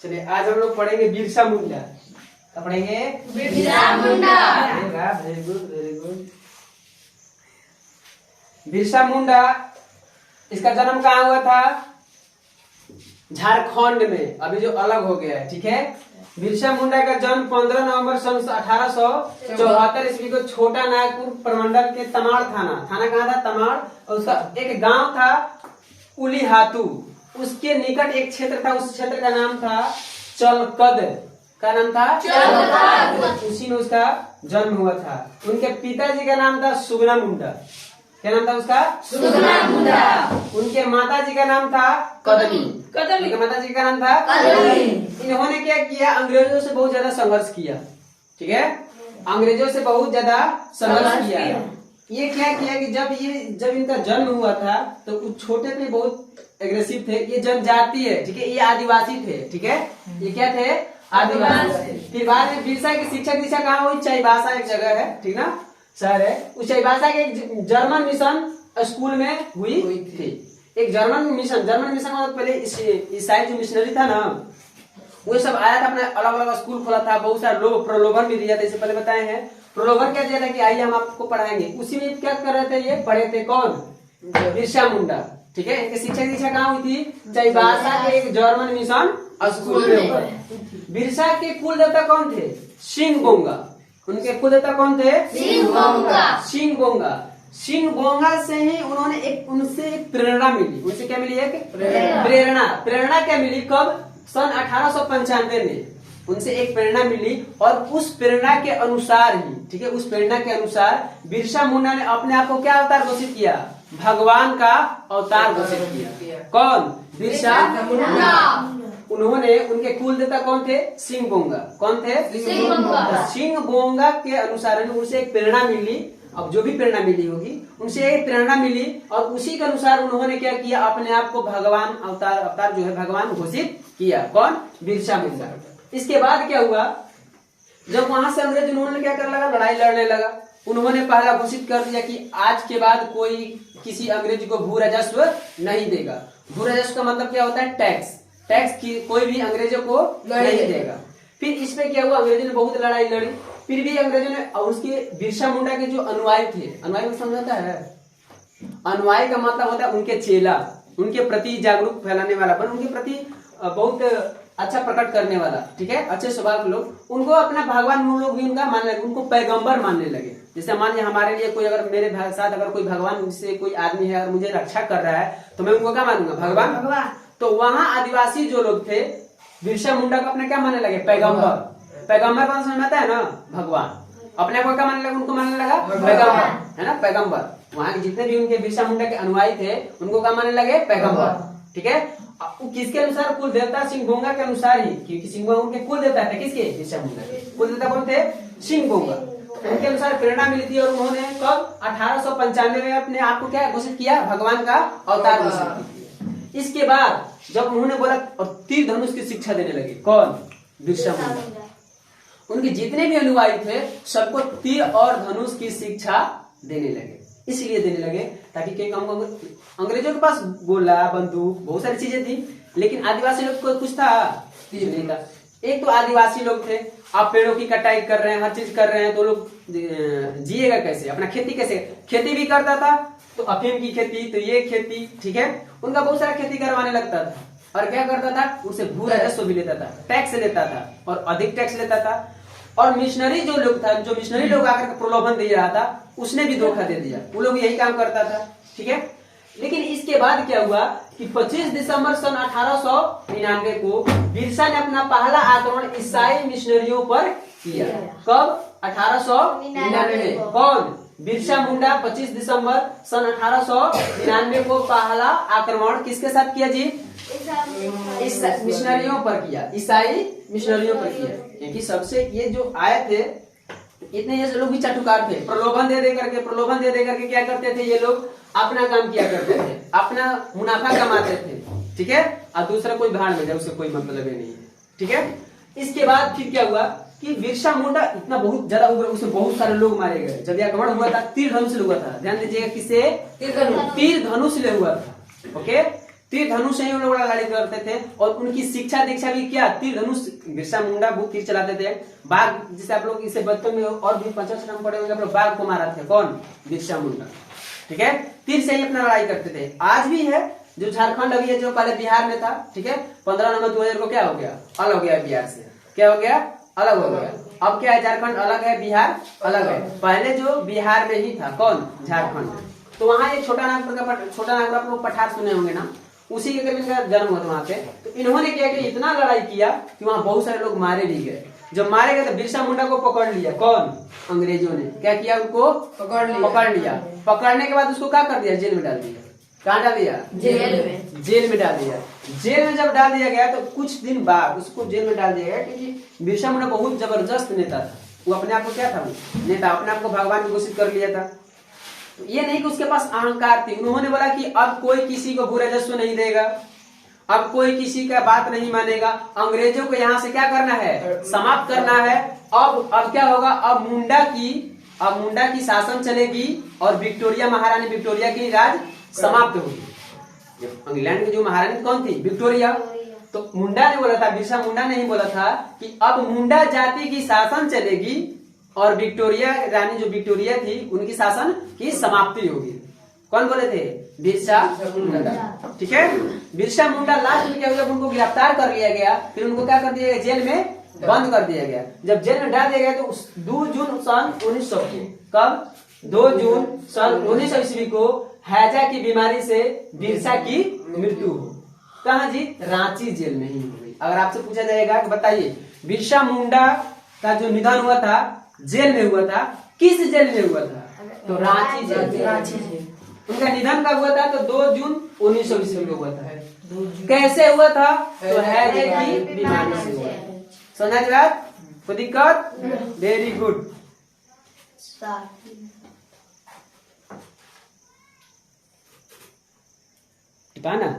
चलिए आज हम लोग पढ़ेंगे बिरसा मुंडा। क्या पढ़ेंगे? Birsa Munda. Very good very good. Birsa Munda इसका जन्म कहाँ हुआ था? झारखंड में, अभी जो अलग हो गया है। ठीक है, बिरसा मुंडा का जन्म 15 नवंबर सन 1874 ईस्वी को छोटा नागपुर प्रमंडल के तमाड़ थाना कहाँ था? तमाड़। और उसका एक गांव था उलीहातू, उसके निकट एक क्षेत्र था, उस क्षेत्र का नाम था चलकद। का नाम था चलकद। उसी में उसका जन्म हुआ था। उनके पिताजी का नाम था सुगना मुंडा। क्या नाम था उसका? सुगना मुंडा। उनके माताजी का नाम था कदमी। उनके माताजी का नाम था कदमी। इन्होंने क्या किया? अंग्रेजों से बहुत ज्यादा संघर्ष किया। ठीक है, अंग्रेजों से बहुत ज्यादा संघर्ष किया। ये क्या किया कि जब इनका जन्म हुआ था तो कुछ छोटे पे बहुत एग्रेसिव थे। ये जनजाति है, ठीक है, ये आदिवासी थे। ठीक है, ये क्या थे? आदिवासी। फिर बाद में बिरसा की शिक्षा दीक्षा कहाँ हुई? चाईबासा एक जगह है, ठीक ना, शहर है। उस चाईबासा के एक जर्मन मिशन स्कूल में हुई थी। एक जर्मन मिशन मतलब पहले ईसाई जो मिशनरी था ना, वो सब आया था, अपना अलग अलग स्कूल खोला था, बहुत सारे लोग प्रलोभन भी दिया था। इससे पहले बताए हैं, प्रलोभन क्या दिया था कि आइए हम आपको पढ़ाएंगे। उसी में क्या कर रहे थे? ये पढ़े थे कौन? बिरसा मुंडा। ठीक है, इनकी शिक्षा दीक्षा कहाँ हुई थी? चाईबासा के एक जर्मन मिशन स्कूल में हुआ। बिरसा के कुल देवता कौन थे? सिंह बोंगा। उनके कुल देवता कौन थे? सिंह बोंगा से ही उनसे एक प्रेरणा मिली। उनसे क्या मिली? एक प्रेरणा क्या मिली? कब? सन 1895 में उनसे एक प्रेरणा मिली। और उस प्रेरणा के अनुसार ही, ठीक है, उस प्रेरणा के अनुसार बिरसा मुंडा ने अपने आप को क्या अवतार घोषित किया? भगवान का अवतार घोषित किया। कौन? बिरसा मुंडा। उन्होंने, उनके कुल देवता कौन थे? सिंह बोंगा। कौन थे? सिंह बोंगा के अनुसार उनसे एक प्रेरणा मिली। अब जो भी प्रेरणा मिली होगी, उनसे एक प्रेरणा मिली और उसी के अनुसार उन्होंने क्या किया? अपने आप को भगवान अवतार जो है भगवान घोषित किया। कौन? बिरसा मुंडा। इसके बाद क्या हुआ? जब वहां से अंग्रेज उन्होंने क्या करने लगा? लड़ाई लड़ने लगा। उन्होंने पहला घोषित कर दिया कि आज के बाद कोई किसी अंग्रेज को भू राजस्व नहीं देगा। भू राजस्व का मतलब क्या होता है? टैक्स की कोई भी अंग्रेजों को नहीं देगा। फिर इसमें क्या हुआ? अंग्रेजों ने बहुत लड़ाई लड़ी, फिर भी अंग्रेजों ने, और उसके बिरसा मुंडा के जो अनुयायी थे, अनुयायी को समझाता है? अनुयायी का मतलब होता है उनके चेला, उनके प्रति जागरूक फैलाने वाला, उनके प्रति बहुत अच्छा प्रकट करने वाला, ठीक है, अच्छे स्वभाव के लोग, उनको अपना भगवान उन लोग भी उनका मानने लगे, उनको पैगंबर मानने लगे। जैसे मान लिया हमारे लिए कोई, अगर मेरे साथ अगर कोई भगवान से कोई आदमी है और मुझे रक्षा कर रहा है तो मैं उनको क्या मानूंगा? भगवान। तो वहाँ आदिवासी जो लोग थे, बिरसा मुंडा को अपने क्या मानने लगे? पैगंबर। पैगंबर कौन समझ में आता है ना? भगवान। अपने को क्या मानने लगा? उनको मानने लगा पैगंबर, है ना, पैगंबर। वहाँ के जितने भी उनके बिरसा मुंडा के अनुयायी थे उनको क्या मानने लगे? पैगंबर। ठीक है, किसके अनुसार? कुल देवता सिंह बोंगा के अनुसार ही, क्योंकि सिंह बोंगा उनके कुल देवता थे। किसके? बिरसा मुंडा के कुल देवता कौन थे? सिंह बोंगा। उनके अनुसार प्रेरणा मिली थी और उन्होंने कब? 1895 में अपने आप को क्या घोषित किया? भगवान का अवतार घोषित किया। इसके बाद जब उन्होंने बोला और तीर धनुष की शिक्षा देने लगे। कौन? बिरसा मुंडा। उनके जितने भी अनुयायी थे सबको तीर और धनुष की शिक्षा देने लगे। इसलिए देने लगे ताकि अंग्रेजों के पास गोला, बंदूक, बहुत सारी चीजें थी, लेकिन आदिवासी लोग को कुछ था? नहीं था। एक तो आदिवासी लोग थे, आप पेड़ों की कटाई कर रहे हैं, हर चीज कर रहे हैं, तो लोग जिएगा कैसे? अपना खेती कैसे? खेती भी करता था तो अफीम की खेती, तो ये खेती, ठीक है, उनका बहुत सारा खेती करवाने लगता था। और क्या करता था? उसे भू राजस्व भी लेता था, टैक्स लेता था और अधिक टैक्स लेता था। और मिशनरी जो लोग था, जो मिशनरी लोग आकर प्रलोभन दे रहा था, उसने भी धोखा दे दिया। वो लोग यही काम करता था, ठीक है। लेकिन इसके बाद क्या हुआ कि 25 दिसंबर सन 1899 को बिरसा ने अपना पहला आक्रमण ईसाई मिशनरियों पर किया। कब? 1899 में। कौन? बिरसा मुंडा 25 दिसंबर सन 1899 को पहला आक्रमण किसके साथ किया जी? मिशनरियों पर किया, ईसाई मिशनरियों पर किया। क्योंकि सबसे ये जो आए थे, इतने ये लोग भी चटुकार थे, प्रलोभन दे दे करके क्या करते थे? ये लोग अपना काम किया करते थे, अपना मुनाफा कमाते थे, ठीक है, और दूसरा कोई भाड़ में जाए, उससे कोई मतलब ही नहीं है, ठीक है। इसके बाद फिर क्या हुआ कि बिरसा मुंडा इतना बहुत ज्यादा उग्र, उसमें बहुत सारे लोग मारे गए। जब यह आक्रमण हुआ था तीर धनुष से हुआ था, ध्यान दीजिएगा, किसे? तीर धनुष से हुआ था। ओके, तीर धनुष से ही लोग लड़ाई करते थे और उनकी शिक्षा दीक्षा भी क्या? तीर धनुष। बिरसा मुंडा बहुत तीर चलाते थे। बाघ, जिसे आप लोग इसे बचपन में और भी 50 रन पड़े होंगे, आप लोग बाघ को मारा थे। कौन? बिरसा मुंडा। ठीक है, तीर से ही अपना लड़ाई करते थे। आज भी है, जो झारखंड अभी है, जो पहले बिहार में था, ठीक है, 15 नवंबर 2000 को क्या हो गया? अलग हो गया बिहार से। क्या हो गया? अलग हो गया। अब क्या है? झारखंड अलग है, बिहार अलग है। पहले जो बिहार में ही था, कौन? झारखंड। तो वहाँ एक छोटा नागपुर आप लोग पठार सुने होंगे ना, उसी के करीब इनका जन्म हुआ था वहाँ पे। तो इन्होंने क्या किया? इतना लड़ाई किया कि वहाँ बहुत सारे लोग मारे भी गए। जब मारे गए तो बिरसा मुंडा को पकड़ लिया। कौन? अंग्रेजों ने क्या किया? उनको पकड़ लिया। पकड़ने के बाद उसको क्या कर दिया? जेल में डाल दिया। कहाँ डाल दिया? जेल में डाल दिया। जेल में जब डाल दिया गया तो कुछ दिन बाद उसको जेल में डाल दिया गया, क्योंकि बिरसा मुंडा बहुत जबरदस्त नेता था। वो अपने आप को क्या था? नेता, अपने आप को भगवान घोषित कर लिया था। तो ये नहीं कि उसके पास अहंकार थी। उन्होंने बोला कि अब कोई किसी को भू राजस्व नहीं देगा, अब कोई किसी का बात नहीं मानेगा, अंग्रेजों को यहाँ से क्या करना है? समाप्त करना है। अब क्या होगा? अब मुंडा की शासन चलेगी और विक्टोरिया, महारानी विक्टोरिया की राज समाप्त होगी। इंग्लैंड की जो महारानी कौन थी? विक्टोरिया। तो मुंडा ने बोला था, बिरसा मुंडा ने ही बोला था कि अब मुंडा जाति की शासन चलेगी और विक्टोरिया रानी जो विक्टोरिया थी उनकी शासन की समाप्ति होगी। कौन बोले थे? बिरसा मुंडा। ठीक है, बिरसा मुंडा लास्ट में क्या हुआ? जब उनको गिरफ्तार कर लिया गया, फिर उनको क्या कर दिया गया? जेल में बंद कर दिया गया। जब जेल में डाल दिया गया तो 2 जून सन 1900 को, कब? 2 जून सन 1900 ईस्वी को हैजा की बीमारी से बिरसा की मृत्यु हो। कहाँ जी? रांची जेल में ही हो गई। अगर आपसे पूछा जाएगा कि बताइए बिरसा मुंडा का जो निधन हुआ था जेल में हुआ था, किस जेल में हुआ था? तो रांची जेल। उनका निधन कब हुआ था? तो 2 जून 1900 ईस्वी को हुआ था। कैसे हुआ था? तो हैजे की बीमारी से हुआ। समझा जी बात? कोई दिक्कत? Very good. ठीक है ना?